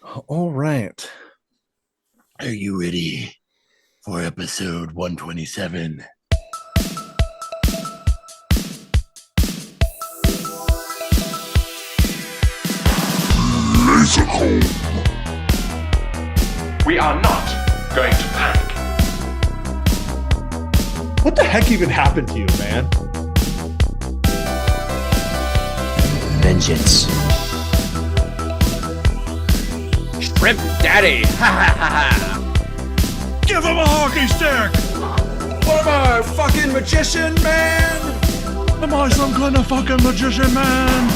All right. Are you ready for episode 127? Lazor Comb. We are not going to panic. What the heck even happened to you, man? Vengeance. Shrimp Daddy! Ha ha ha ha! Give him a hockey stick! What am I, fucking magician, man? Am I some kind of fucking magician, man?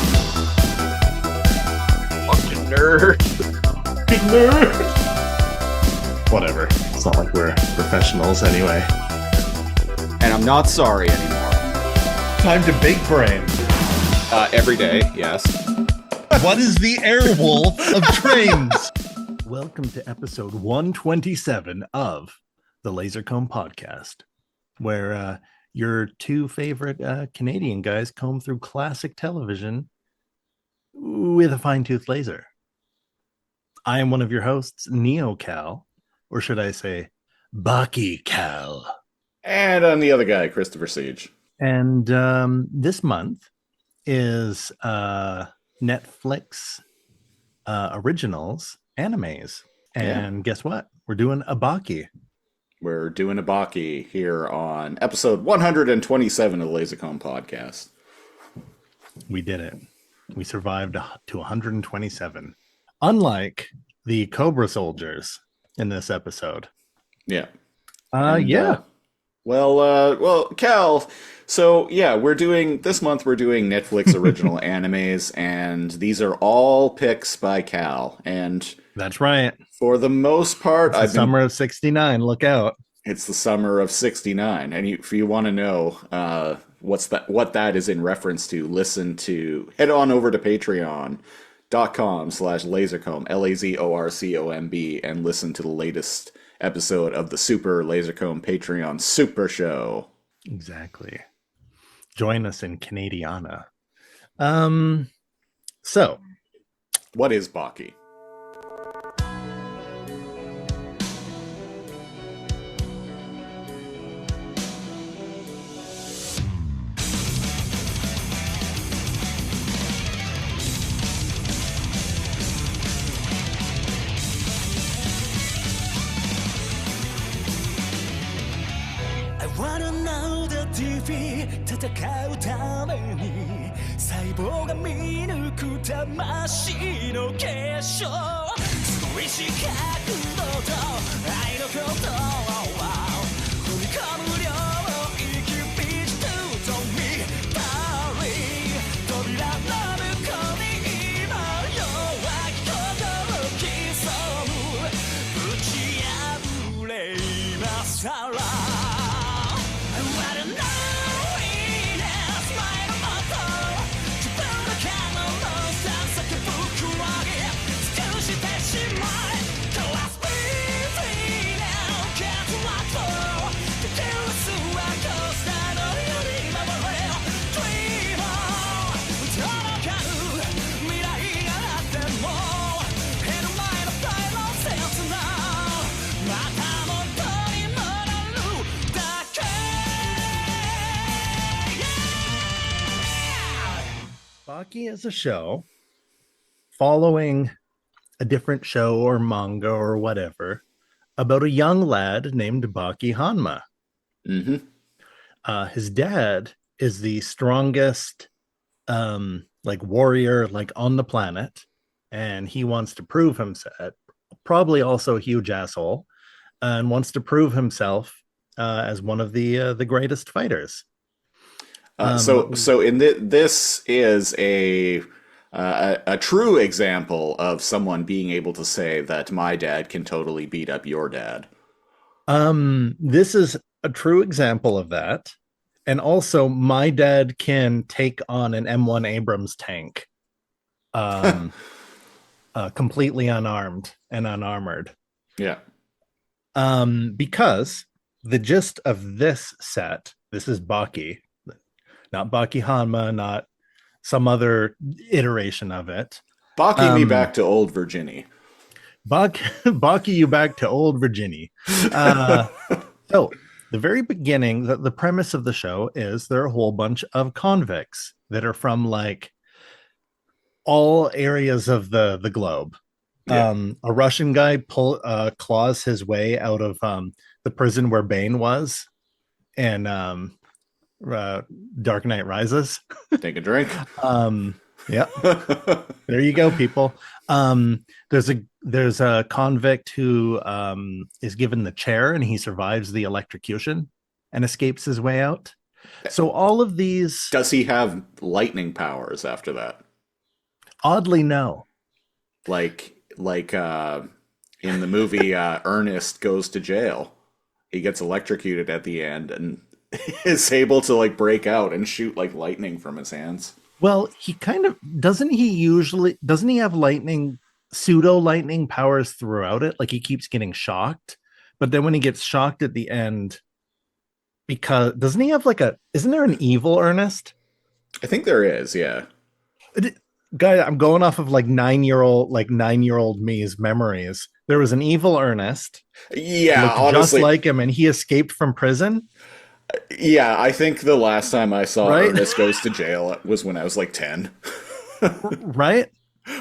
Fucking nerd. Whatever. It's not like we're professionals anyway. And I'm not sorry anymore. Time to big brain. Every day, yes. What is the Airwolf of trains? Welcome to episode 127 of the Lazor Comb podcast, where your two favorite Canadian guys comb through classic television with a fine-tooth laser. I am one of your hosts, Neo Cal, or should I say, Baki Cal. And I'm the other guy, Christopher Siege. And this month is Netflix originals animes. And guess what? We're doing a Baki. We're doing a Baki here on episode 127 of the Lazor Comb podcast. We did it. We survived to 127. Unlike the Cobra soldiers in this episode. Yeah. Well, Cal, so yeah, this month we're doing Netflix original animes, and these are all picks by Cal. And That's right. for the most part, It's the summer of 69. Look out. It's the summer of 69. And if you want to know what that is in reference to, head on over to patreon.com/lazorcomb, LAZORCOMB, and listen to the latest episode of the Super Lazor Comb Patreon Super Show. Exactly. Join us in Canadiana. So, what is Baki? TV 戦うために細胞が見抜く魂の結晶すごい視覚度と愛の鼓動踏み込む量を息ぴちと見たり扉の向こうに今弱き心刻むぶち破れ今さらBaki is a show following a different show or manga or whatever about a young lad named Baki Hanma. Mm-hmm. His dad is the strongest warrior on the planet, and he wants to prove himself, probably also a huge asshole, and wants to prove himself as one of the greatest fighters. So this is a true example of someone being able to say that my dad can totally beat up your dad. This is a true example of that. And also my dad can take on an M1 Abrams tank completely unarmed and unarmored. Yeah. Because the gist of this set, this is Baki, not Baki Hanma, not some other iteration of it. Baki me back to old Virginia. Baki you back to old Virginia. So the very beginning, the premise of the show is there are a whole bunch of convicts that are from like all areas of the globe. Yeah. A Russian guy claws his way out of the prison where Bane was, and Dark Knight Rises. Take a drink. Yeah, there you go, people. There's a convict who is given the chair, and he survives the electrocution and escapes his way out. So all of these, Does he have lightning powers after that? oddly, no. Like in the movie Ernest Goes to Jail. He gets electrocuted at the end and is able to like break out and shoot like lightning from his hands. Well, he kind of doesn't he have pseudo lightning powers throughout it? Like he keeps getting shocked, but then when he gets shocked at the end, because doesn't he have isn't there an evil Ernest? I think there is, yeah. Guy, I'm going off of like 9-year-old me's memories. There was an evil Ernest. Yeah, looked honestly, just like him, and he escaped from prison. yeah, I think the last time I saw Right? Ernest Goes to Jail was when I was like 10. Right?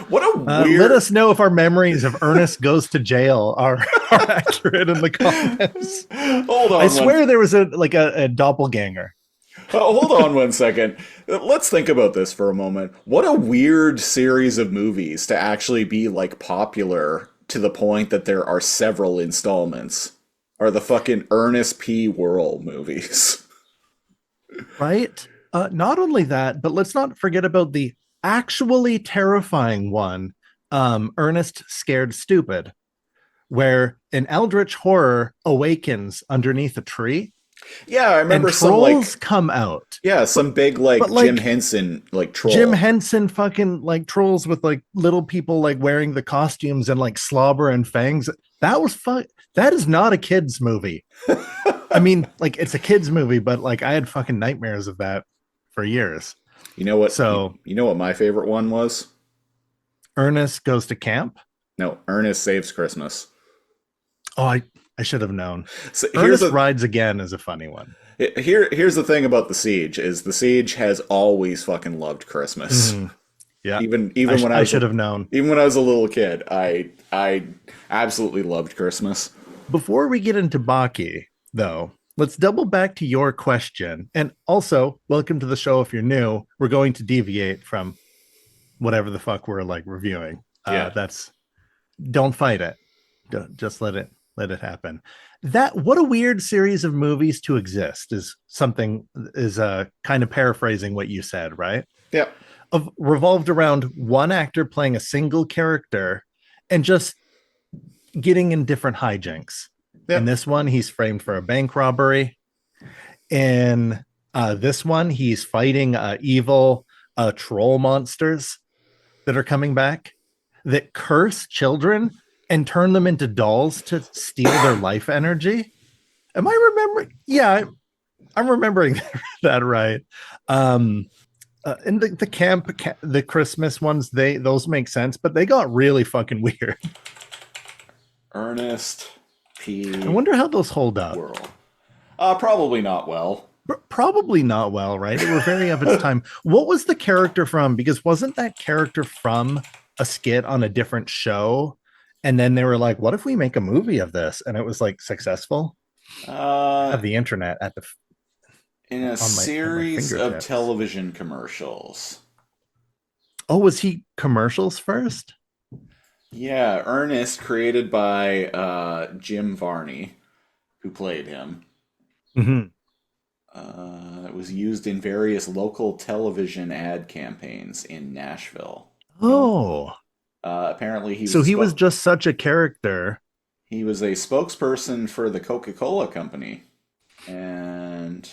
What a weird... Let us know if our memories of Ernest Goes to Jail are accurate in the comments. Hold on. I swear there was a doppelganger. Hold on one second. Let's think about this for a moment. What a weird series of movies to actually be like popular to the point that there are several installments. Are the fucking Ernest P. Worrell movies. Right? Not only that, but let's not forget about the actually terrifying one, Ernest Scared Stupid, where an eldritch horror awakens underneath a tree. Yeah, I remember and some trolls like come out. yeah, some big like Jim Henson like troll. Jim Henson fucking like trolls with like little people like wearing the costumes and like slobber and fangs. That was fun. That is not a kids movie. I mean, like it's a kids movie, but like I had fucking nightmares of that for years. You know what? So you know what my favorite one was? Ernest Goes to Camp. No, Ernest Saves Christmas. Oh, I should have known. So Ernest Rides Again is a funny one. Here's the thing about The Siege is The Siege has always fucking loved Christmas. Mm-hmm. Yeah, even when I should have known. Even when I was a little kid, I absolutely loved Christmas. Before we get into Baki, though, let's double back to your question. And also, welcome to the show if you're new. We're going to deviate from whatever the fuck we're like reviewing. Yeah. Don't fight it. Just let it happen. What a weird series of movies to exist is kind of paraphrasing what you said, right? Yeah. Revolved around one actor playing a single character and just getting in different hijinks. Yep. In this one, he's framed for a bank robbery. In this one, he's fighting evil troll monsters that are coming back that curse children and turn them into dolls to steal their life energy. Am I remembering? Yeah, I'm remembering that right. And the camp, the Christmas ones, those make sense, but they got really fucking weird. Ernest P. I wonder how those hold up. Worrell. Probably not well. Probably not well, right? They were very of its time. What was the character from? Because wasn't that character from a skit on a different show? And then they were like, what if we make a movie of this? And it was like successful. I have the internet at in a series of television commercials. Oh, was he commercials first? Yeah, Ernest, created by Jim Varney, who played him. Mm-hmm. It was used in various local television ad campaigns in Nashville. Oh. Apparently he was just such a character. He was a spokesperson for the Coca-Cola company. And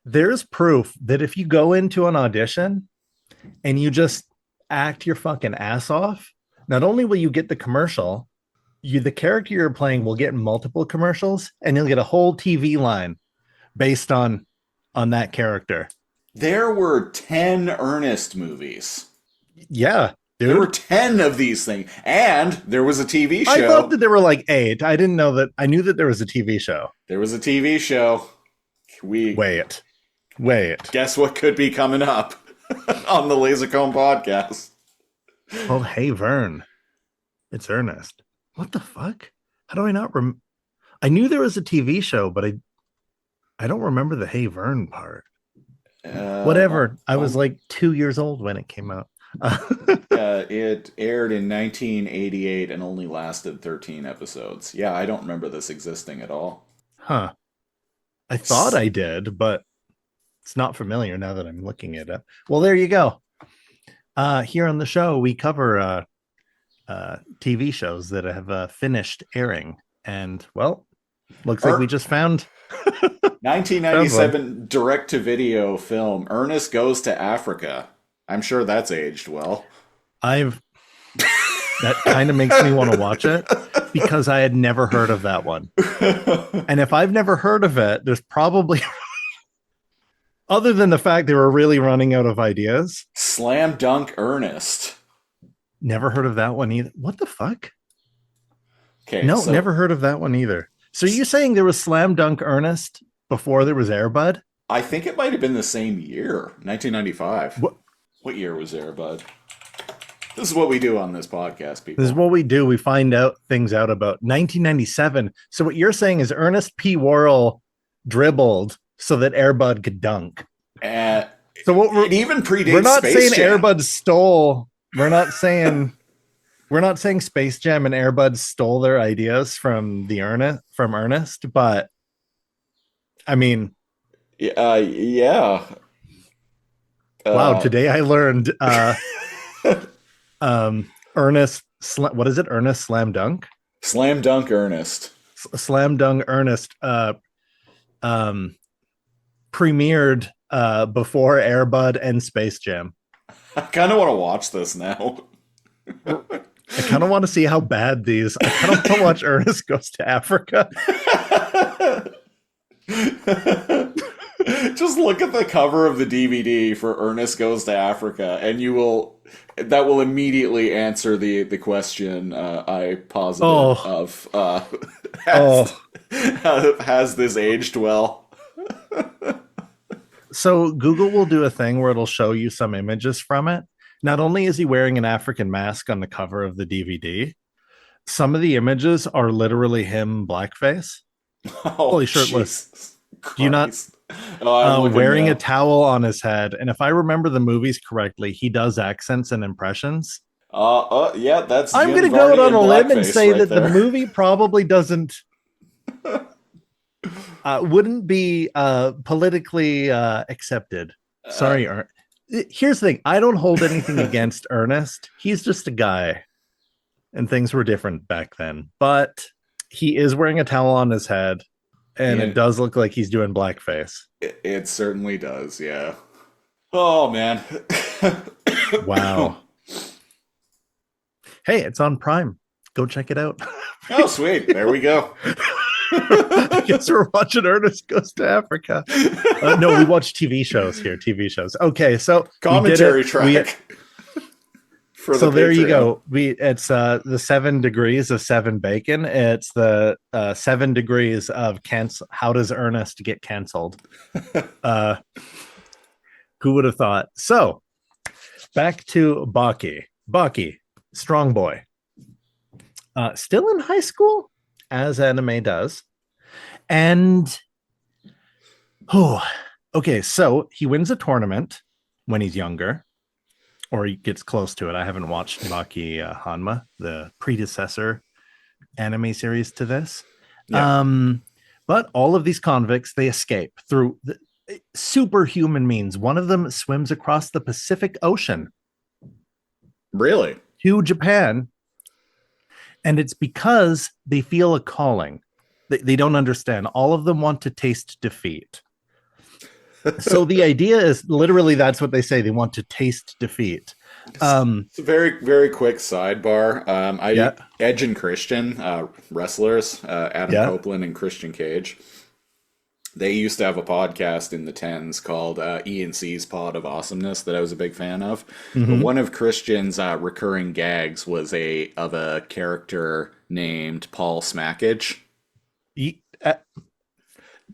there's proof that if you go into an audition and you just act your fucking ass off, not only will you get the commercial, the character you're playing will get multiple commercials, and you'll get a whole TV line based on that character. There were 10 Ernest movies. Yeah. There were dude. 10 of these things. And there was a TV show. I thought that there were like 8. I didn't know that. I knew that there was a TV show. There was a TV show. Wait. Guess what could be coming up on the Lazor Comb podcast? Called Hey Vern. It's Ernest. What the fuck? How do I not I knew there was a TV show, but I don't remember the Hey Vern part. Whatever. I was like 2 years old when it came out. It aired in 1988 and only lasted 13 episodes. Yeah, I don't remember this existing at all. Huh. I thought I did, but it's not familiar now that I'm looking at it. Well, there you go. Here on the show, we cover TV shows that have finished airing. And, well, looks like we just found 1997 direct-to-video film, Ernest Goes to Africa. I'm sure that's aged well. that kind of makes me want to watch it because I had never heard of that one. And if I've never heard of it, there's probably, other than the fact they were really running out of ideas. Slam Dunk Ernest. Never heard of that one either. What the fuck? Okay, No, never heard of that one either. So you're saying there was Slam Dunk Ernest before there was Air Bud? I think it might have been the same year, 1995. What year was Air Bud? This is what we do on this podcast, people. This is what we do. We find out things out about 1997. So what you're saying is Ernest P. Worrell dribbled so that Air Bud could dunk. So what it even predates we're not Space saying Jam. Air Bud stole. We're not saying Space Jam and Air Bud stole their ideas from Ernest, but I mean, yeah. Wow, today I learned Ernest, what is it? Ernest Slam Dunk? Slam Dunk Ernest. Slam Dunk Ernest premiered before Air Bud and Space Jam. I kind of want to watch this now. I kind of want to see how bad these. I kind of want to watch Ernest Goes to Africa. Just look at the cover of the DVD for Ernest Goes to Africa, and that will immediately answer the question I posited has this aged well? So Google will do a thing where it'll show you some images from it. Not only is he wearing an African mask on the cover of the DVD, some of the images are literally him blackface, fully shirtless. Do you not? Wearing a towel on his head. And if I remember the movies correctly, he does accents and impressions. Yeah, that's. I'm going to go out on a limb and say that the movie probably doesn't. Wouldn't be politically accepted. Sorry, here's the thing. I don't hold anything against Ernest. He's just a guy. And things were different back then. But he is wearing a towel on his head. And it does look like he's doing blackface. It certainly does, yeah. Oh, man. Wow. Hey, it's on Prime. Go check it out. Oh, sweet. There we go. I guess we're watching Ernest Goes to Africa. No, we watch TV shows here. TV shows. Okay, so commentary track. So there you go. It's the 7 degrees of 7 bacon. It's the 7 degrees of cancel. How does Ernest get canceled? Who would have thought? So back to Baki. Baki, strong boy. Still in high school, as anime does. And okay, so he wins a tournament when he's younger. Or he gets close to it. I haven't watched Baki Hanma, the predecessor anime series to this. Yeah. But all of these convicts, they escape through superhuman means. One of them swims across the Pacific Ocean. Really? To Japan. And it's because they feel a calling. They don't understand. All of them want to taste defeat. So the idea is literally that's what they say. They want to taste defeat. It's a very, very quick sidebar. Edge and Christian, wrestlers, Adam Copeland and Christian Cage. They used to have a podcast in the tens called E&C's Pod of Awesomeness that I was a big fan of. But one of Christian's recurring gags was of a character named Paul Smackage. Ye-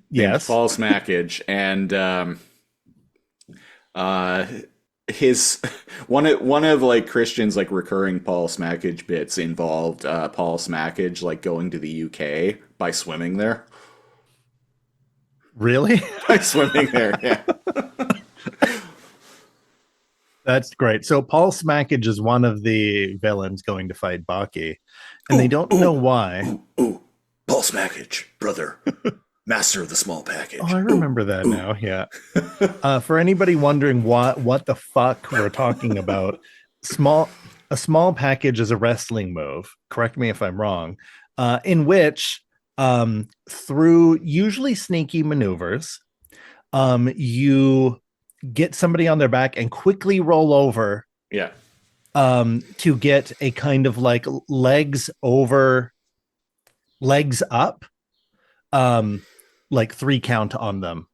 Named yes. Paul Smackage, and his one of like Christian's like recurring Paul Smackage bits involved Paul Smackage like going to the UK by swimming there. Really? By swimming there, yeah. That's great. So Paul Smackage is one of the villains going to fight Baki, and they don't know why. Ooh, Paul Smackage, brother, master of the small package. Oh, I remember that now. Yeah. For anybody wondering what the fuck we're talking about, a small package is a wrestling move. Correct me if I'm wrong. In which, through usually sneaky maneuvers, you get somebody on their back and quickly roll over. Yeah. To get a kind of like legs over, legs up, like 3 count on them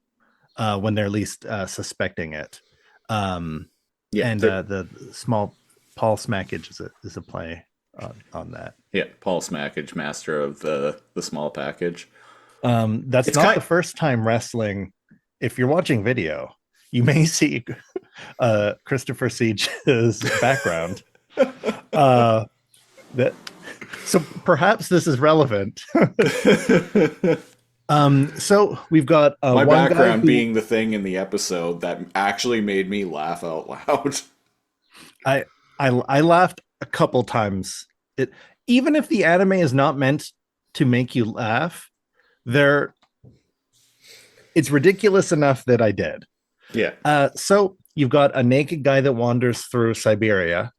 when they're least suspecting it. Yeah, and the small Paul Smackage is a play on that. Yeah, Paul Smackage, master of the small package. That's It's not the first time wrestling. If you're watching video, you may see Christopher Siege's background. So perhaps this is relevant. So we've got my one background guy being the thing in the episode that actually made me laugh out loud. I laughed a couple times. Even if the anime is not meant to make you laugh, it's ridiculous enough that I did. Yeah. So you've got a naked guy that wanders through Siberia,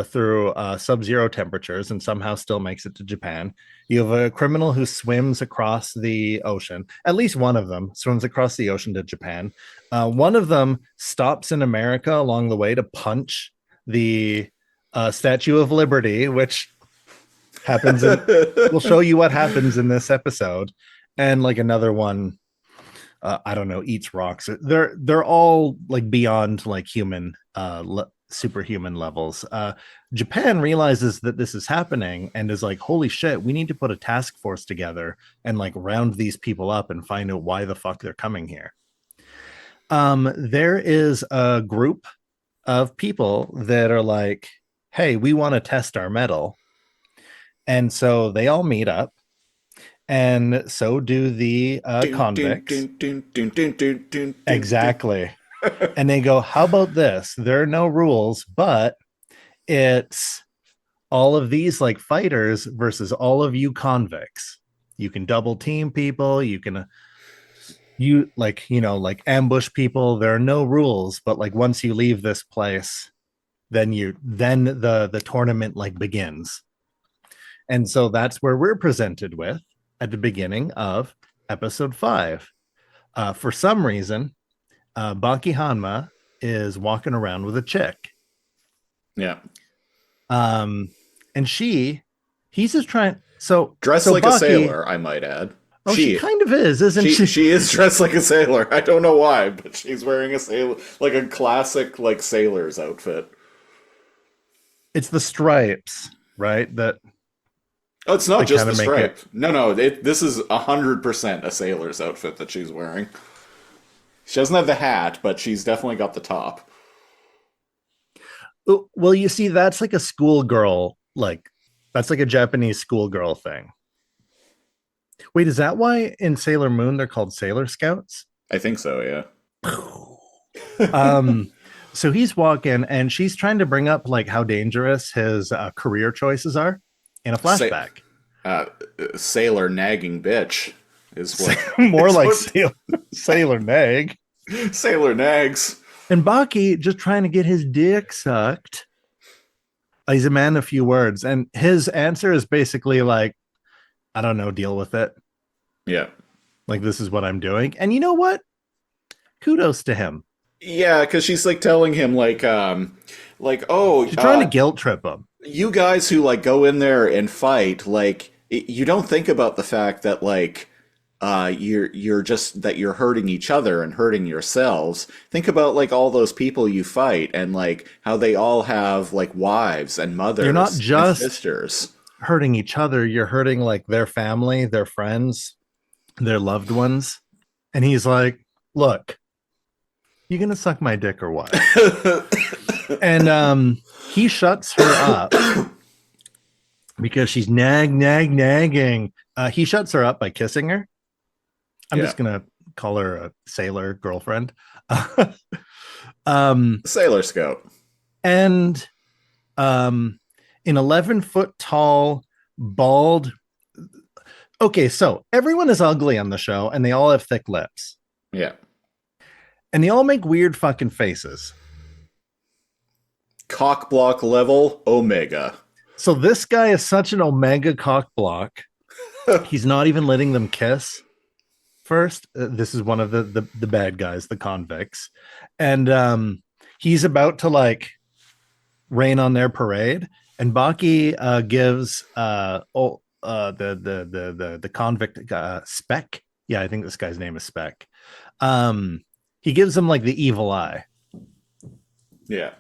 through sub-zero temperatures, and somehow still makes it to Japan. You have a criminal who swims across the ocean. At least one of them swims across the ocean to Japan. One of them stops in America along the way to punch the Statue of Liberty, which happens. We'll show you what happens in this episode. And like another one, I don't know, eats rocks. They're all like beyond like human, superhuman levels. Japan realizes that this is happening and is like, holy shit, we need to put a task force together and like round these people up and find out why the fuck they're coming here. There is a group of people that are like, hey, we want to test our metal. And so they all meet up. And so do the convicts. Exactly. And they go, how about this? There are no rules, but it's all of these like fighters versus all of you convicts. You can double team people. You can, like ambush people. There are no rules, but like once you leave this place, then the tournament like begins. And so that's where we're presented with at the beginning of episode 5. For some reason, Baki Hanma is walking around with a chick. Yeah. And he's just trying. Dressed like Baki, a sailor, I might add. Oh, she kind of is, isn't she? She is dressed like a sailor. I don't know why, but she's wearing a classic like sailor's outfit. It's the stripes, right? Oh, it's not just the stripe. No. This is 100% a sailor's outfit that she's wearing. She doesn't have the hat, but she's definitely got the top. Well, you see, that's like a schoolgirl, that's like a Japanese schoolgirl thing. Wait, is that why in Sailor Moon they're called Sailor Scouts? I think so, yeah. So he's walking and she's trying to bring up like how dangerous his career choices are in a flashback. Sailor nagging bitch is what more like Sailor nag. Sailor nags. And Baki just trying to get his dick sucked. He's a man of few words, and his answer is basically like, I don't know, deal with it. Yeah. Like, this is what I'm doing. And you know what? Kudos to him. Yeah, because she's like telling him like, oh, she's trying to guilt trip him. You guys who like go in there and fight, like, you don't think about the fact that like you're hurting each other and hurting yourselves. Think about like all those people you fight and like how they all have like wives and mothers. You're not and just sisters. hurting each other, you're hurting like their family, their friends, their loved ones. And he's like, look, you gonna suck my dick or what? And he shuts her up because she's nagging. He shuts her up by kissing her. I'm just gonna call her a sailor girlfriend. Sailor Scout. And an 11-foot tall, bald. Okay, so everyone is ugly on the show, and they all have thick lips. Yeah. And they all make weird fucking faces. Cock block level Omega. So this guy is such an Omega cock block. He's not even letting them kiss first. This is one of the bad guys, the convicts. And he's about to like rain on their parade. And Baki gives the convict Spec. Yeah, I think this guy's name is Spec. He gives him like the evil eye. Yeah.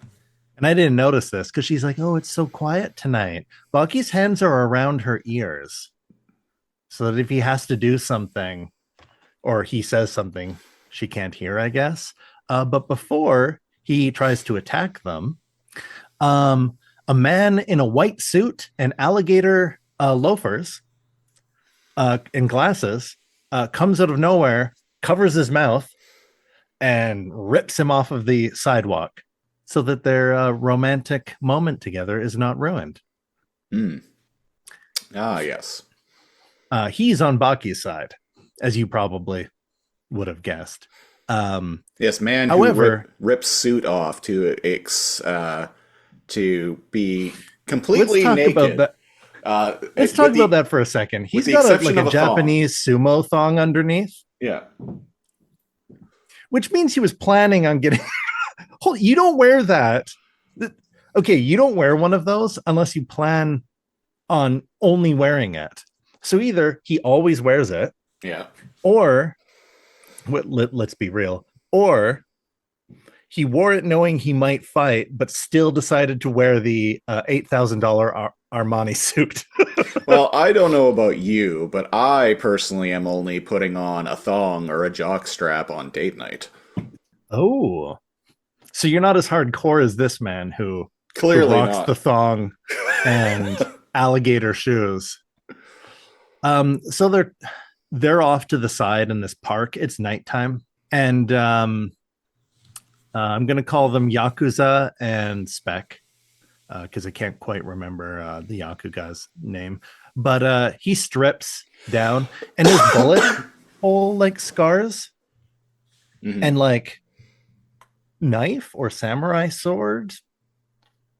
And I didn't notice this because she's like, oh, it's so quiet tonight. Baki's hands are around her ears so that if he has to do something or he says something, she can't hear, I guess. But before he tries to attack them, a man in a white suit and alligator loafers and glasses comes out of nowhere, covers his mouth, and rips him off of the sidewalk so that their romantic moment together is not ruined. Ah, yes. He's on Baki's side, as you probably would have guessed. Yes, man. However, who rips suit off to be completely naked. Let's talk about that for a second. He's got a Japanese sumo thong underneath. Yeah. Which means he was planning on getting. You don't wear that. Okay, you don't wear one of those unless you plan on only wearing it. So either he always wears it, yeah, or let's be real, or he wore it knowing he might fight, but still decided to wear the $8,000 Armani suit. Well, I don't know about you, but I personally am only putting on a thong or a jock strap on date night. Oh, so you're not as hardcore as this man who clearly rocks not the thong and alligator shoes. So they're off to the side in this park. It's nighttime, and I'm gonna call them Yakuza and Spec because I can't quite remember the Yakuza's name. But he strips down, and his bullet hole like scars and like knife or samurai sword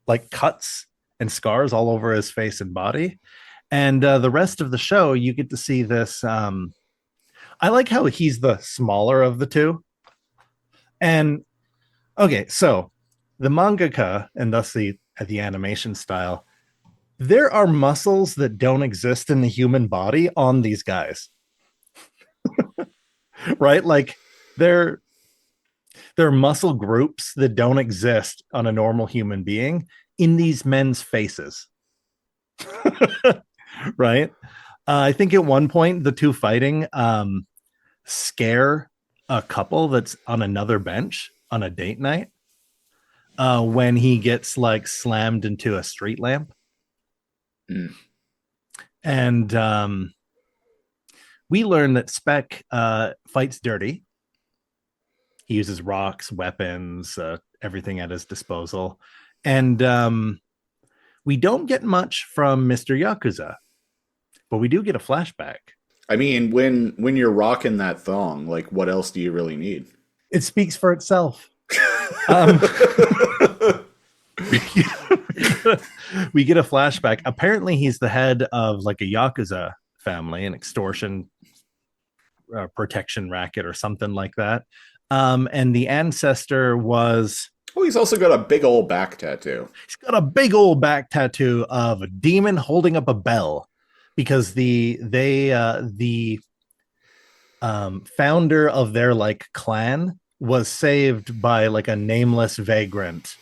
like cuts and scars all over his face and body. And the rest of the show, you get to see this. I like how he's the smaller of the two. And okay, so the mangaka and thus the animation style, there are muscles that don't exist in the human body on these guys. Right? Like they're muscle groups that don't exist on a normal human being in these men's faces. Right? I think at one point the two fighting scare a couple that's on another bench on a date night when he gets like slammed into a street lamp. And we learn that Spec fights dirty. He uses rocks, weapons, everything at his disposal. And we don't get much from Mr. Yakuza, but we do get a flashback. I mean, when you're rocking that thong, like, what else do you really need? It speaks for itself. We get a flashback. Apparently, he's the head of like a Yakuza family, an extortion protection racket or something like that. And the ancestor was... Oh, he's also got a big old back tattoo. He's got a big old back tattoo of a demon holding up a bell, because the founder of their like clan was saved by like a nameless vagrant.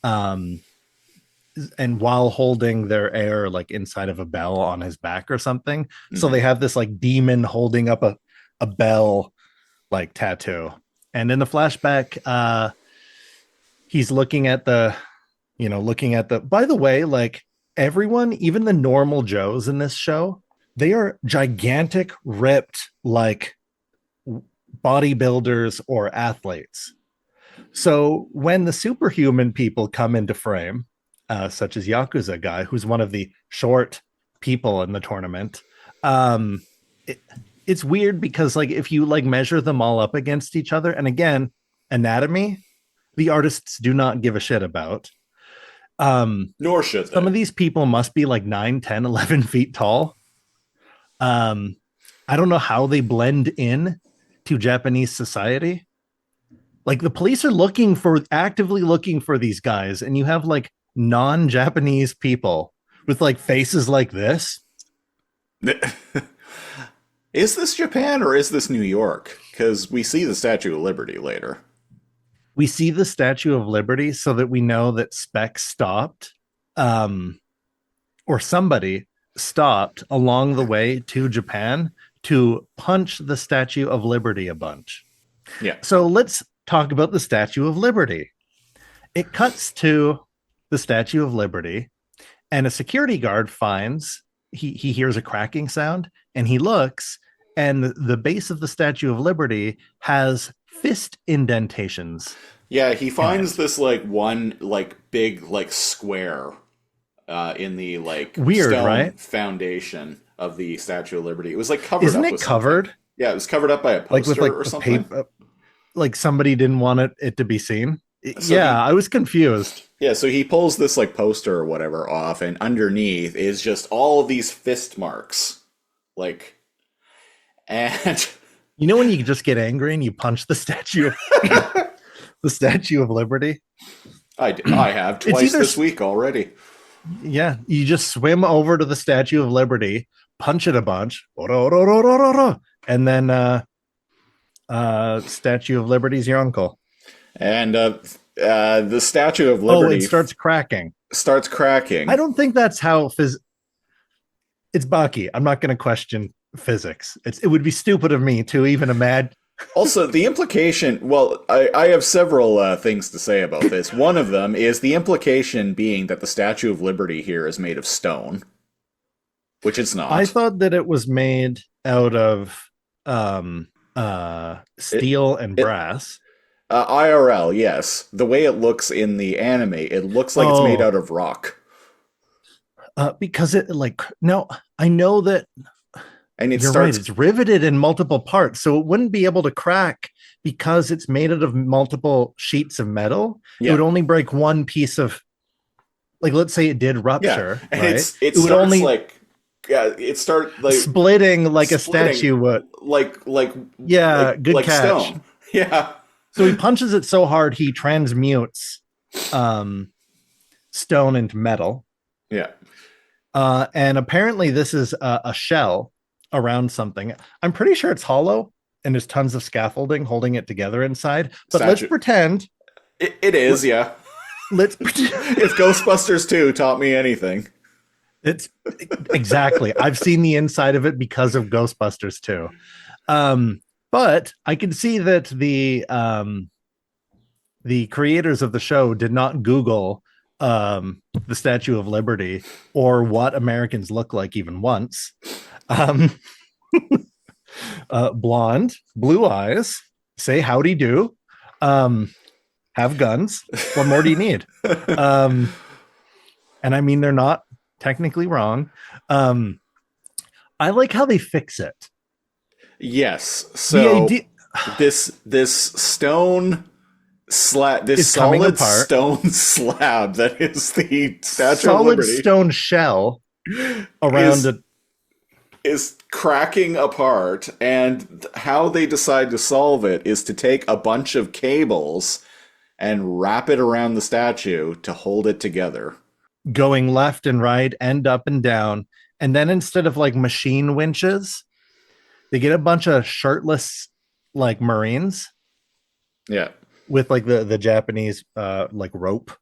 And while holding their heir like inside of a bell on his back or something. So they have this like demon holding up a bell like tattoo. And in the flashback, he's looking at the by the way, like everyone, even the normal Joes in this show, they are gigantic, ripped, like bodybuilders or athletes. So when the superhuman people come into frame, such as Yakuza guy, who's one of the short people in the tournament, it's weird because like if you like measure them all up against each other, and again, anatomy, the artists do not give a shit about. Nor should they. Some of these people must be like 9, 10, 11 feet tall. I don't know how they blend in to Japanese society. Like the police are actively looking for these guys, and you have like non-Japanese people with like faces like this. Is this Japan or is this New York? Because we see the Statue of Liberty later. We see the Statue of Liberty so that we know that Spec stopped, or somebody stopped along the way to Japan to punch the Statue of Liberty a bunch. Yeah. So let's talk about the Statue of Liberty. It cuts to the Statue of Liberty, and a security guard finds he hears a cracking sound, and he looks, and the base of the Statue of Liberty has fist indentations. Yeah, he finds this like one like big like square in the like weird, stone right? Foundation of the Statue of Liberty. It was like covered Isn't up it with covered? Something. Yeah, it was covered up by a poster like with like or something. Paper, like somebody didn't want it to be seen. So I was confused. Yeah, so he pulls this like poster or whatever off, and underneath is just all of these fist marks. Like, and you know when you just get angry and you punch the statue of the Statue of Liberty? I have twice this week already. Yeah, you just swim over to the Statue of Liberty, punch it a bunch, and then Statue of Liberty's your uncle. And the Statue of Liberty it starts cracking. I don't think that's how it's Baki. I'm not going to question physics. It would be stupid of me to even imagine. Also, the implication, well, I have several things to say about this. One of them is the implication being that the Statue of Liberty here is made of stone, which it's not. I thought that it was made out of steel and brass. IRL, yes. The way it looks in the anime, it looks like it's made out of rock. Because it I know that. And you're right, it's riveted in multiple parts, so it wouldn't be able to crack because it's made out of multiple sheets of metal. Yeah. It would only break one piece of, like, let's say it did rupture. Yeah. And right? it would only it starts like splitting like a statue would. Good catch. Stone. Yeah. So he punches it so hard he transmutes stone into metal. Yeah. And apparently this is a shell around something. I'm pretty sure it's hollow and there's tons of scaffolding holding it together inside. But let's pretend it is. Yeah. Let's pretend if Ghostbusters 2 taught me anything. It's exactly. I've seen the inside of it because of Ghostbusters 2. But I can see that the creators of the show did not Google the Statue of Liberty or what Americans look like even once. Blonde, blue eyes, say howdy do, have guns. What more do you need? And I mean, they're not technically wrong. I like how they fix it. Yes. So this stone slab, this solid stone slab that is the Statue of Liberty, solid stone shell around it is cracking apart, and how they decide to solve it is to take a bunch of cables and wrap it around the statue to hold it together, going left and right and up and down. And then instead of like machine winches, They get a bunch of shirtless like Marines Yeah. with like the Japanese like rope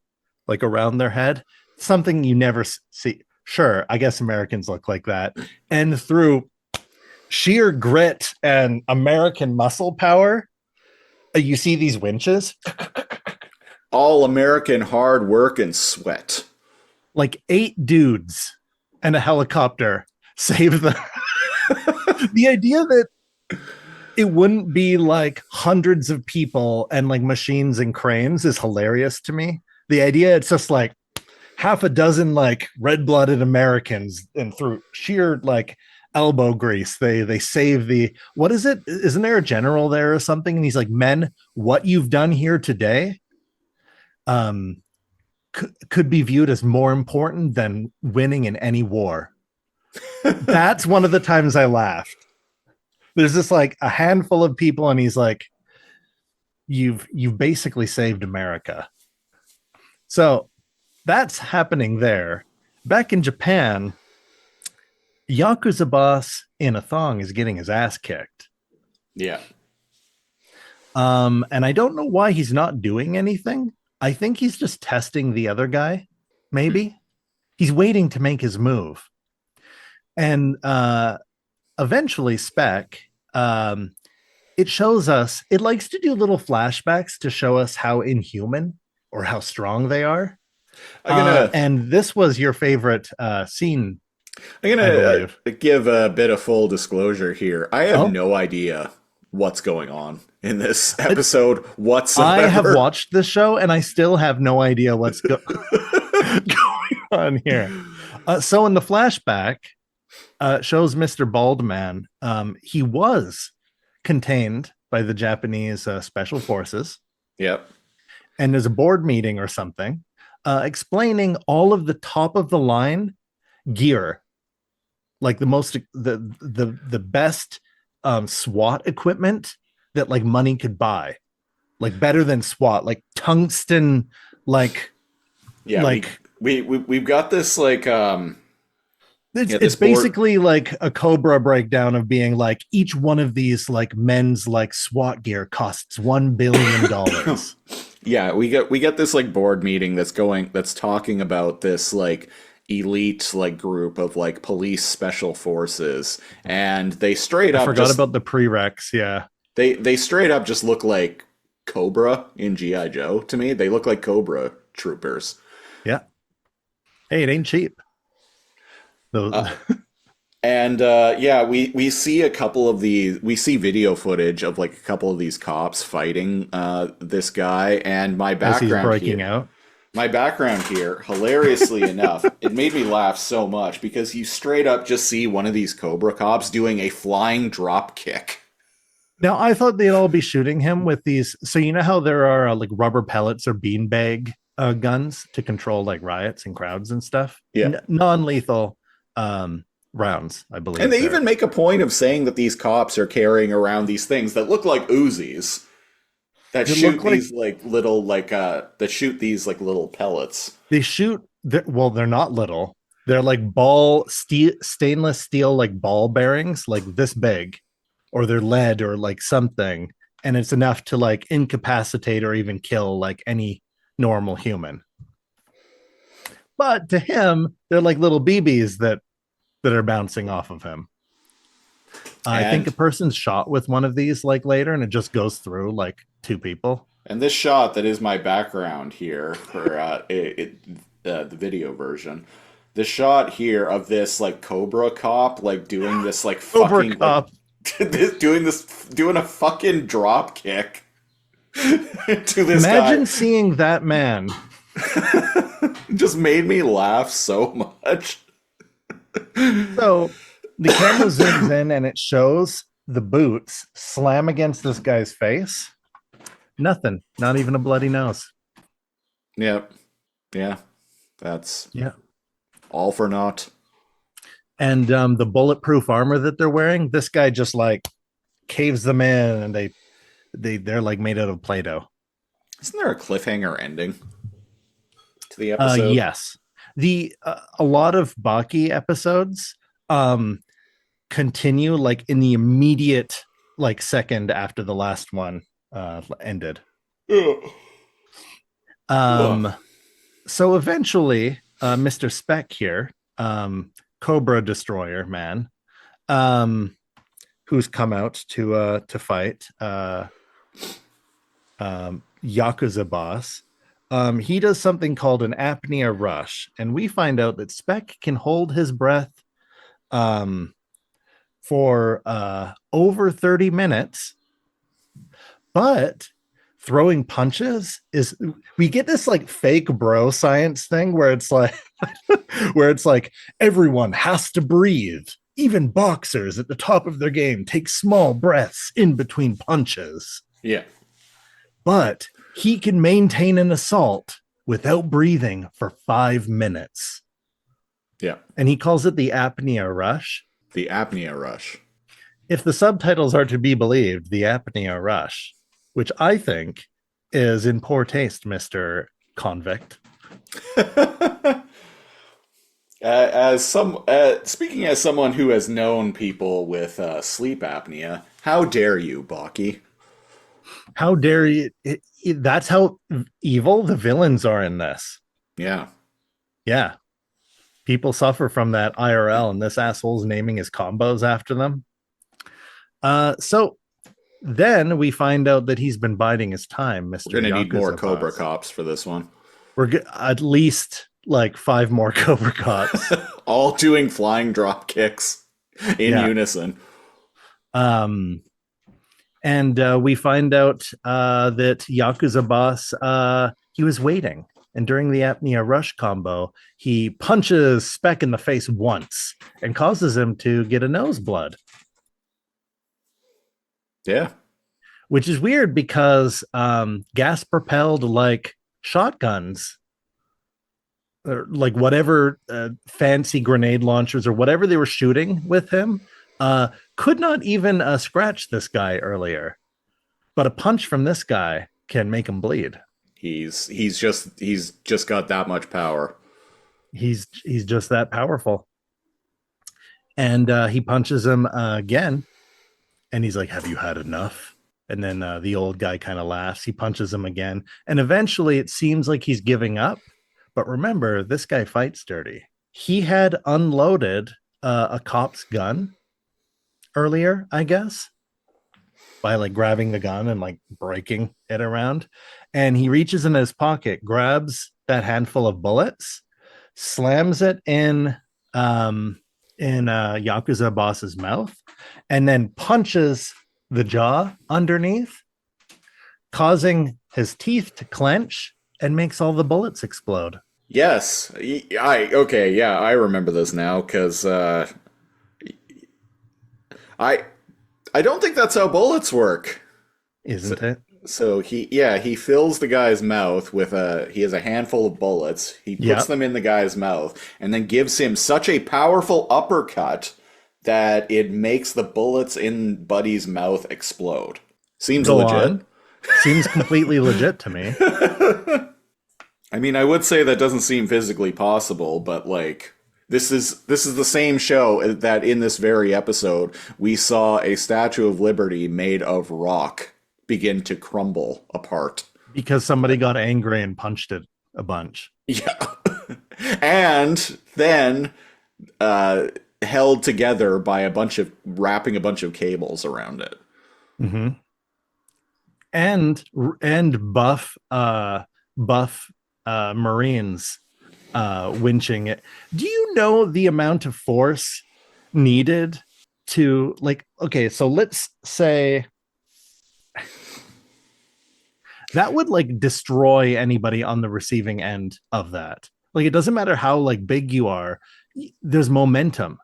like around their head. Something you never see. Sure, I guess Americans look like that. And through sheer grit and American muscle power, you see these winches. All American hard work and sweat. Like 8 dudes and a helicopter save the the idea that it wouldn't be like hundreds of people and like machines and cranes is hilarious to me. The idea it's just like half a dozen like red-blooded Americans, and through sheer like elbow grease they save the, what is it, isn't there a general there or something, and he's like, men, what you've done here today could be viewed as more important than winning in any war. That's one of the times I laughed. There's just like a handful of people and he's like, you've basically saved America. So that's happening there. Back in Japan, Yakuza boss in a thong is getting his ass kicked. Yeah. And I don't know why he's not doing anything. I think he's just testing the other guy. Maybe he's waiting to make his move. And eventually Spec, it shows us, it likes to do little flashbacks to show us how inhuman or how strong they are. And this was your favorite scene. I'm gonna give a bit of full disclosure here. I have no idea what's going on in this episode whatsoever. I have watched the show and I still have no idea what's going on here. So in the flashback, shows Mr. Baldman. He was contained by the Japanese special forces. Yep. And there's a board meeting or something explaining all of the top of the line gear, like the best SWAT equipment that like money could buy, like better than SWAT, like tungsten, like we've got this like it's basically like a Cobra breakdown of being like each one of these like men's like SWAT gear costs $1 billion. Yeah, we get this like board meeting that's talking about this like elite like group of like police special forces, and they straight up forgot about the prereqs. Yeah, they straight up just look like Cobra in G.I. Joe to me. They look like Cobra troopers. Yeah. Hey, it ain't cheap. And we see a couple of we see video footage of like a couple of these cops fighting this guy, and my background here, hilariously enough, it made me laugh so much because you straight up just see one of these Cobra cops doing a flying drop kick. Now, I thought they'd all be shooting him with these. So you know how there are like rubber pellets or beanbag guns to control like riots and crowds and stuff? Yeah. Non-lethal rounds, I believe. And they even make a point of saying that these cops are carrying around these things that look like Uzis. That shoot these like little like that shoot these like little pellets. They shoot. Well, they're not little. They're like stainless steel like ball bearings, like this big, or they're lead or like something, and it's enough to like incapacitate or even kill like any normal human. But to him, they're like little BBs that are bouncing off of him. I think a person's shot with one of these like later, and it just goes through like 2 people. And this shot that is my background here for the video version. The shot here of this like Cobra cop like doing this like fucking cop. Like, doing a fucking drop kick to this guy. Imagine seeing that man. Just made me laugh so much. So the camera zooms in and it shows the boots slam against this guy's face. Nothing. Not even a bloody nose. Yep. Yeah. That's yeah. All for naught. And the bulletproof armor that they're wearing, this guy just like caves them in, and they're like made out of Play-Doh. Isn't there a cliffhanger ending to the episode? Yes. A lot of Baki episodes, continue like in the immediate like second after the last one ended. So eventually, Mr. Speck here, Cobra Destroyer man, who's come out to fight Yakuza boss. He does something called an apnea rush, and we find out that Speck can hold his breath for over 30 minutes, but throwing punches is, we get this like fake bro science thing where it's like everyone has to breathe. Even boxers at the top of their game take small breaths in between punches. Yeah. But he can maintain an assault without breathing for 5 minutes. Yeah. And he calls it the apnea rush. The apnea rush. If the subtitles are to be believed, the apnea rush, which I think is in poor taste, Mr. Convict. Speaking as someone who has known people with sleep apnea, how dare you, Baki? How dare you? That's how evil the villains are in this. Yeah. Yeah. People suffer from that IRL, and this asshole's naming his combos after them. So then we find out that he's been biding his time, Mr. We're going to need more Yakuza Cobra boss. cops for this one. We're at least like 5 more Cobra cops. All doing flying drop kicks in unison. And we find out that Yakuza boss, he was waiting. And during the apnea rush combo, he punches Speck in the face once and causes him to get a noseblood. Yeah. Which is weird because gas propelled like shotguns or like whatever fancy grenade launchers or whatever they were shooting with him could not even scratch this guy earlier. But a punch from this guy can make him bleed. He's just got that much power. He's just that powerful. And he punches him again. And he's like, "Have you had enough?" And then the old guy kind of laughs. He punches him again. And eventually it seems like he's giving up. But remember, this guy fights dirty. He had unloaded a cop's gun earlier, I guess, by like grabbing the gun and like breaking it around. And he reaches in his pocket, grabs that handful of bullets, slams it in Yakuza boss's mouth, and then punches the jaw underneath, causing his teeth to clench and makes all the bullets explode. Yes. I remember this now because I don't think that's how bullets work. Isn't it? So he fills the guy's mouth with he has a handful of bullets. He puts them in the guy's mouth and then gives him such a powerful uppercut that it makes the bullets in Buddy's mouth explode. Seems legit. Seems completely legit to me. I mean, I would say that doesn't seem physically possible, but like this is the same show that in this very episode we saw a Statue of Liberty made of rock begin to crumble apart. Because somebody got angry and punched it a bunch. Yeah. And then held together by wrapping a bunch of cables around it. Mm-hmm. And buff Marines winching it. Do you know the amount of force needed to, like, okay, so let's say that would like destroy anybody on the receiving end of that. Like, it doesn't matter how like big you are, there's momentum.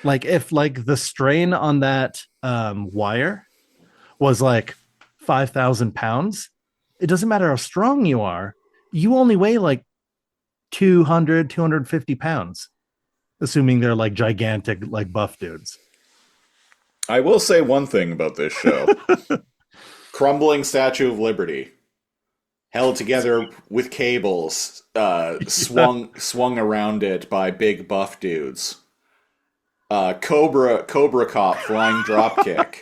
Like if like the strain on that wire was like 5,000 pounds, it doesn't matter how strong you are, you only weigh like 250 pounds, assuming they're like gigantic, like buff dudes. I will say one thing about this show. Crumbling Statue of Liberty, held together with cables, swung around it by big buff dudes. Cobra Cop flying drop kick,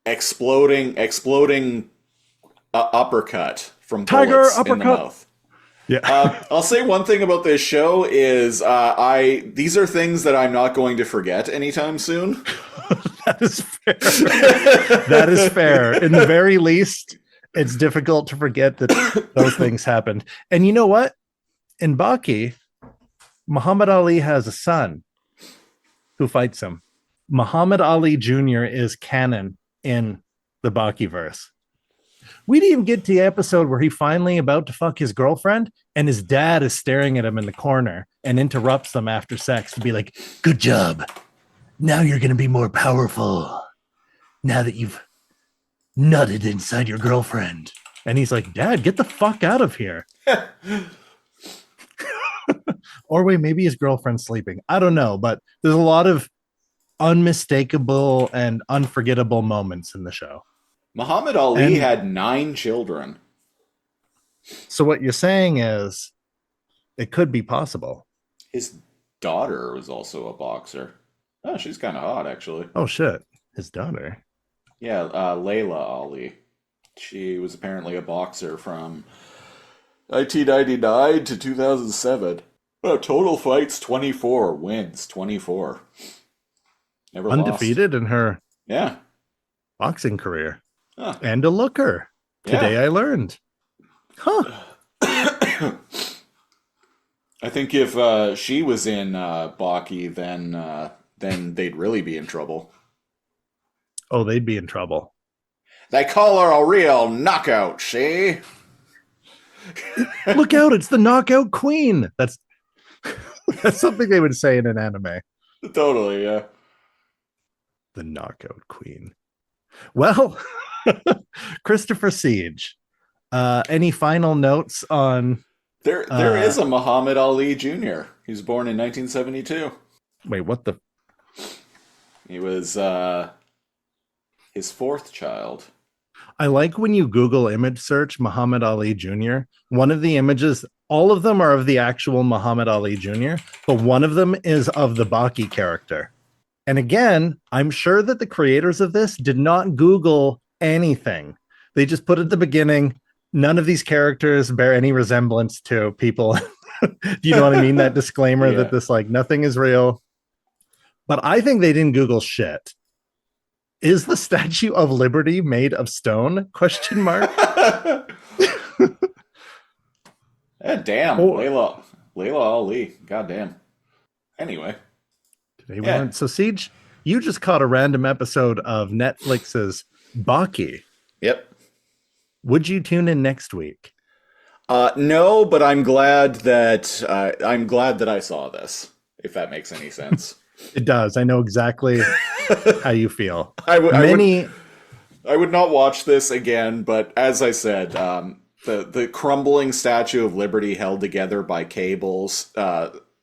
exploding uppercut from Tiger bullets in the uppercut. mouth. Yeah. I'll say one thing about this show is these are things that I'm not going to forget anytime soon. That is fair. That is fair. In the very least, it's difficult to forget that those things happened. And you know what? In Baki, Muhammad Ali has a son who fights him. Muhammad Ali Jr. is canon in the Baki verse. We didn't even get to the episode where he finally about to fuck his girlfriend and his dad is staring at him in the corner and interrupts them after sex to be like, good job. Now you're going to be more powerful now that you've nutted inside your girlfriend. And he's like, Dad, get the fuck out of here. Or wait, maybe his girlfriend's sleeping. I don't know, but there's a lot of unmistakable and unforgettable moments in the show. Muhammad Ali had 9 children. So what you're saying is it could be possible. His daughter was also a boxer. Oh, she's kind of hot, actually. Oh, shit. His daughter. Yeah, Layla Ali. She was apparently a boxer from 1999 to 2007. Total fights 24, wins 24. Never Undefeated in her boxing career. Huh. And a looker. Today I learned. Huh. I think if she was in Baki, then they'd really be in trouble. Oh, they'd be in trouble. They call her a real knockout, see? Look out, it's the knockout queen. That's something they would say in an anime. Totally, yeah. The knockout queen. Well, Christopher Siege. Any final notes on There is a Muhammad Ali Jr. He was born in 1972. Wait, what the? He was his 4th child. I like when you Google image search Muhammad Ali Jr. One of the images, all of them are of the actual Muhammad Ali Jr., but one of them is of the Baki character. And again, I'm sure that the creators of this did not Google anything. They just put at the beginning, none of these characters bear any resemblance to people. Do you know what I mean? That disclaimer that this, like, nothing is real. But I think they didn't Google shit. Is the Statue of Liberty made of stone? Question mark. Damn, Layla Ali. Goddamn. Anyway. Today we learned. So Siege, you just caught a random episode of Netflix's Baki. Yep. Would you tune in next week? No, but I'm glad that I saw this. If that makes any sense. It does. I know exactly how you feel. I would not watch this again, but as I said, the crumbling Statue of Liberty held together by cables,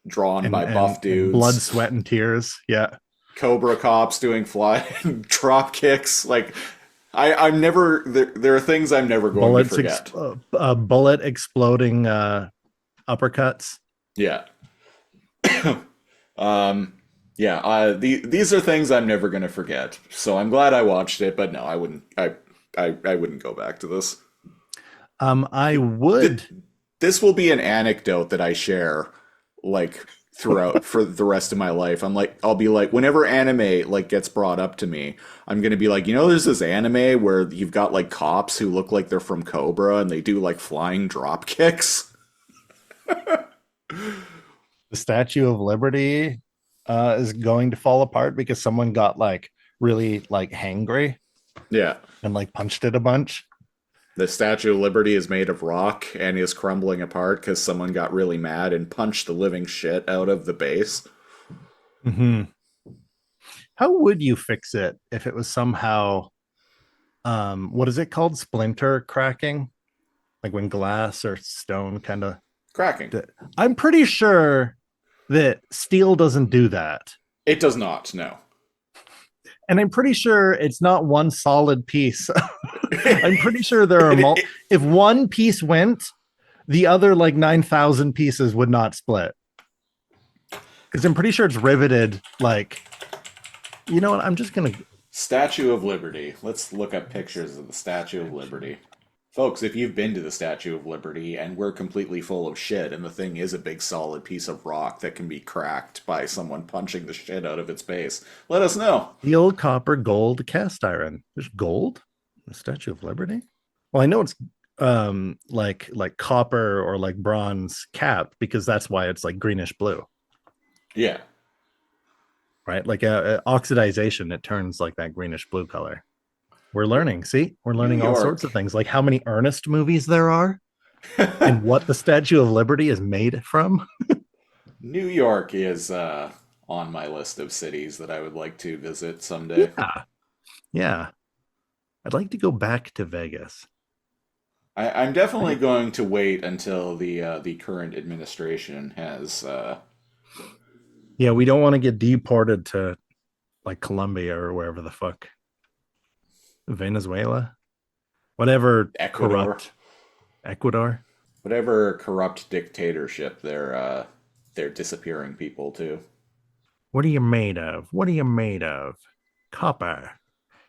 drawn by buff dudes. Blood, sweat, and tears. Yeah. Cobra cops doing flying drop kicks. Like, I'm never, there are things I'm never going to forget. Bullet exploding uppercuts. Yeah. These are things I'm never going to forget. So I'm glad I watched it, but no, I wouldn't. I wouldn't go back to this. I would. This will be an anecdote that I share, like, throughout for the rest of my life. I'll be like, whenever anime like gets brought up to me, I'm gonna be like, there's this anime where you've got like cops who look like they're from Cobra and they do like flying drop kicks. The Statue of Liberty is going to fall apart because someone got like really like hangry. Yeah. And like punched it a bunch. The Statue of Liberty is made of rock and is crumbling apart because someone got really mad and punched the living shit out of the base. Mm-hmm. How would you fix it if it was somehow, what is it called? Splinter cracking? Like when glass or stone kind of... Cracking. I'm pretty sure that steel doesn't do that. It does not, no. And I'm pretty sure it's not one solid piece. I'm pretty sure there are if one piece went, the other like 9,000 pieces would not split. Because I'm pretty sure it's riveted. Like, you know what? I'm just gonna. Statue of Liberty. Let's look up pictures of the Statue of Liberty. Folks, if you've been to the Statue of Liberty and we're completely full of shit and the thing is a big solid piece of rock that can be cracked by someone punching the shit out of its base, let us know. Steel, copper, gold, cast iron. There's gold. The Statue of Liberty. Well, I know it's like copper or like bronze cap because that's why it's like greenish blue. Yeah. Right, like oxidization, it turns like that greenish blue color. We're learning. See, we're learning all sorts of things, like how many Ernest movies there are, and what the Statue of Liberty is made from. New York is on my list of cities that I would like to visit someday. Yeah. I'd like to go back to Vegas. I'm definitely going to wait until the current administration has. Yeah, we don't want to get deported to like Colombia or wherever the fuck. Venezuela, whatever. Ecuador, whatever corrupt dictatorship they're disappearing people to. What are you made of? What are you made of? Copper.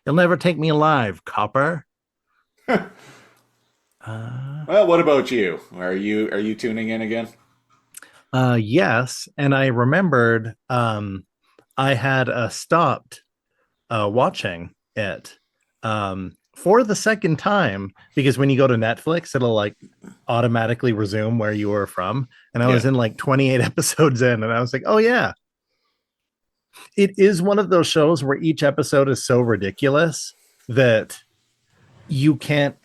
You'll never take me alive, copper. Well, what about you? Are you tuning in again? Yes, and I remembered I had stopped watching it for the second time, because when you go to Netflix, it'll like automatically resume where you were from. And I was in like 28 episodes in, and I was like, oh yeah. It is one of those shows where each episode is so ridiculous that you can't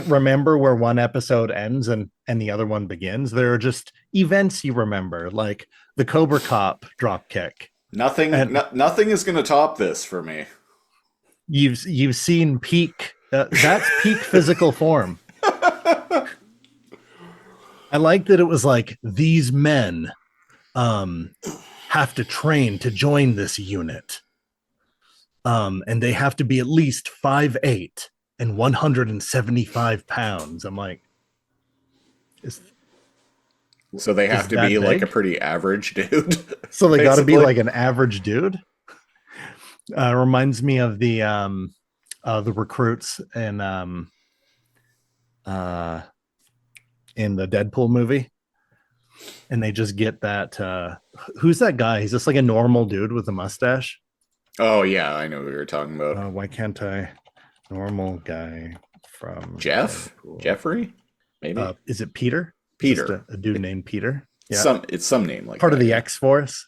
remember where one episode ends and the other one begins. There are just events you remember, like the Cobra Cop drop kick. Nothing is going to top this for me. You've seen peak. That's peak physical form. I like that it was like, these men have to train to join this unit. And they have to be at least 5'8" and 175 pounds. I'm like, so they have to be big? Like a pretty average dude. So they got to be like an average dude. Reminds me of the recruits in the Deadpool movie, and they just get that. Who's that guy? He's just like a normal dude with a mustache. Oh yeah, I know what you're talking about. Why can't I? Normal guy from Deadpool. Jeffrey, maybe. Is it Peter? Peter, just a dude named Peter. Yeah, it's some name like part that, of the X-Force.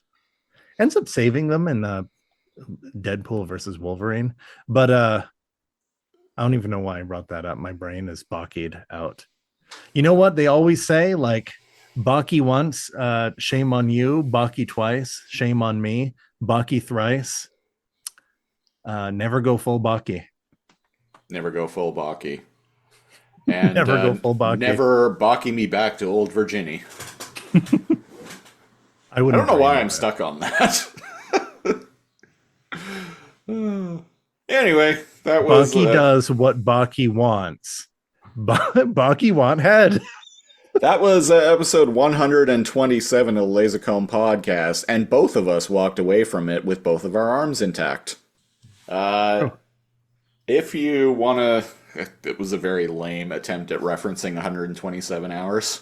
Ends up saving them in Deadpool versus Wolverine, but I don't even know why I brought that up. My brain is Baki'd out. You know what they always say? Like, Baki once, shame on you. Baki twice, shame on me. Baki thrice, never go full Baki. Never go full Baki. And never go full Baki. Never Baki me back to old Virginia. I don't know why I'm stuck on that. Anyway, that was Baki does what Baki wants. Baki want head. That was episode 127 of the Lazor Comb podcast, and both of us walked away from it with both of our arms intact. If you want to... It was a very lame attempt at referencing 127 hours.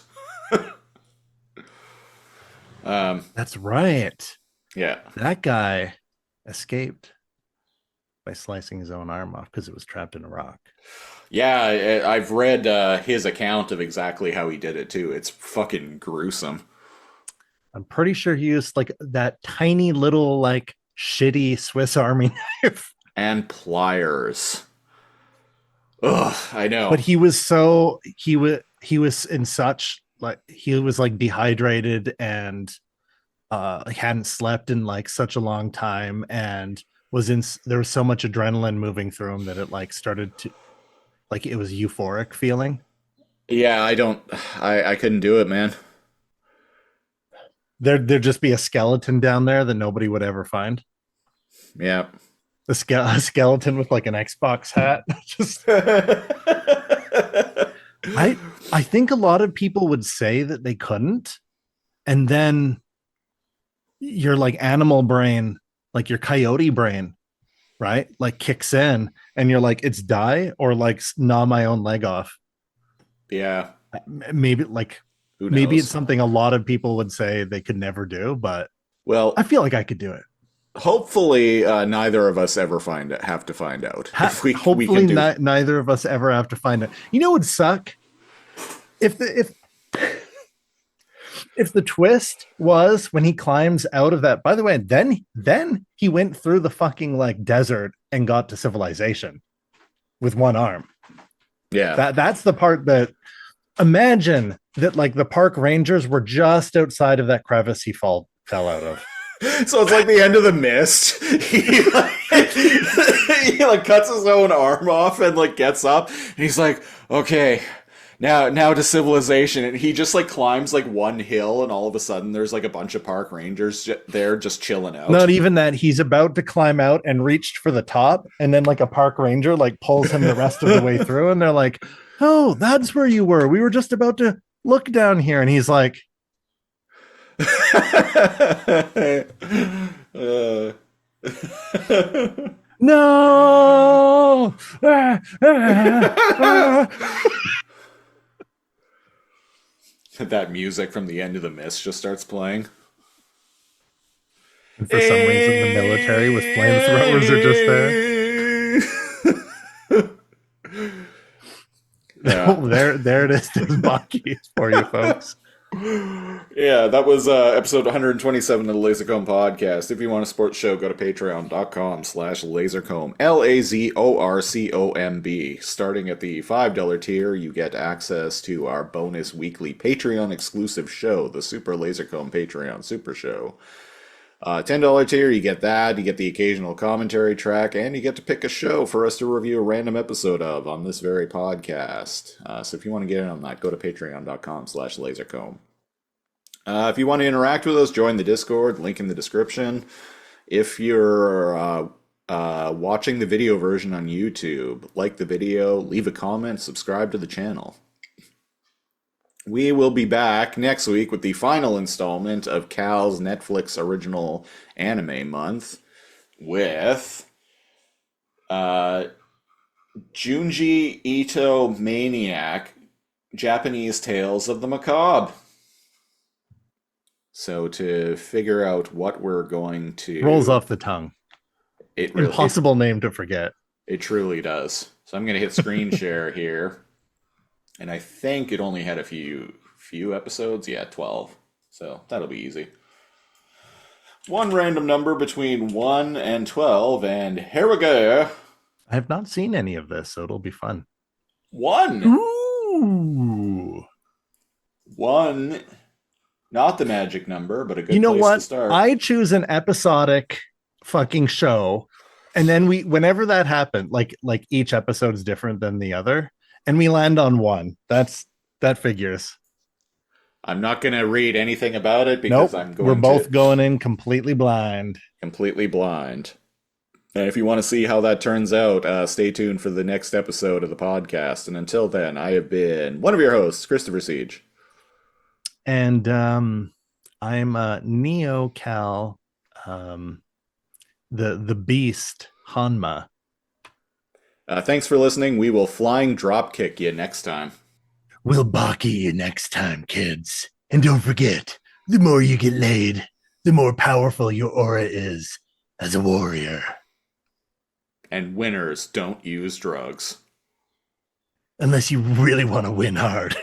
That's right. Yeah. That guy escaped by slicing his own arm off because it was trapped in a rock. Yeah, I've read his account of exactly how he did it, too. It's fucking gruesome. I'm pretty sure he used like that tiny little like shitty Swiss Army knife. And pliers. Ugh, I know. But he was in such like, he was like dehydrated and hadn't slept in like such a long time, and there was so much adrenaline moving through him that it like started to, like, it was euphoric feeling. Yeah, I couldn't do it, man. There'd just be a skeleton down there that nobody would ever find. Yeah. A skeleton with like an Xbox hat. Just I think a lot of people would say that they couldn't, and then your like animal brain, like your coyote brain, right? Like kicks in and you're like, it's die or like gnaw my own leg off. Yeah. Maybe like, Who maybe knows? it's something a lot of people would say they could never do, but Well, I feel like I could do it. hopefully, neither of us ever have to find out. If we Hopefully, can do. neither of us ever have to find it. You know, what would suck if the twist was when he climbs out of that. By the way, then he went through the fucking like desert and got to civilization with one arm. Yeah. That's the part that. Imagine that like the park rangers were just outside of that crevice he fell out of. So it's like the end of The Mist. He like cuts his own arm off and like gets up and he's like, okay, now to civilization. And he just like climbs like one hill and all of a sudden there's like a bunch of park rangers there just chilling out. Not even that. He's about to climb out and reached for the top, and then like a park ranger like pulls him the rest of the way through, and they're like, oh, that's where you were. We were just about to look down here. And he's like, no. That music from the end of The Mist just starts playing. And for some reason, the military with flamethrowers are just there. Yeah. Oh, there it is. There's Baki for you folks. Yeah, that was episode 127 of the Lazor Comb podcast. If you want to support the show, go to patreon.com/lazorcomb, LAZORCOMB. Starting at the $5 tier, you get access to our bonus weekly Patreon exclusive show, the Super Lazor Comb Patreon Super Show. $10 tier, you get that, you get the occasional commentary track, and you get to pick a show for us to review a random episode of on this very podcast. So if you want to get in on that, go to patreon.com/lazorcomb. If you want to interact with us, join the Discord, link in the description. If you're watching the video version on YouTube, like the video, leave a comment, subscribe to the channel. We will be back next week with the final installment of Cal's Netflix original anime month with Junji Ito Maniac, Japanese Tales of the Macabre. So to figure out what we're going to... Rolls off the tongue. Impossible name to forget. It truly does. So I'm going to hit screen share here. And I think it only had a few episodes. Yeah, 12. So that'll be easy. One random number between 1 and 12, and here we go. I have not seen any of this, so it'll be fun. 1. Ooh. 1. Not the magic number, but a good You know place what? to start. I choose an episodic fucking show, and then whenever that happened, like each episode is different than the other. And we land on 1. That figures. I'm not going to read anything about it because we're both going in completely blind. Completely blind. And if you want to see how that turns out, stay tuned for the next episode of the podcast. And until then, I have been one of your hosts, Christopher Siege. And I'm Neo Cal, the beast Hanma. Thanks for listening. We will flying drop kick you next time. We'll Baki you next time, kids. And don't forget, the more you get laid, the more powerful your aura is as a warrior. And winners don't use drugs. Unless you really want to win hard.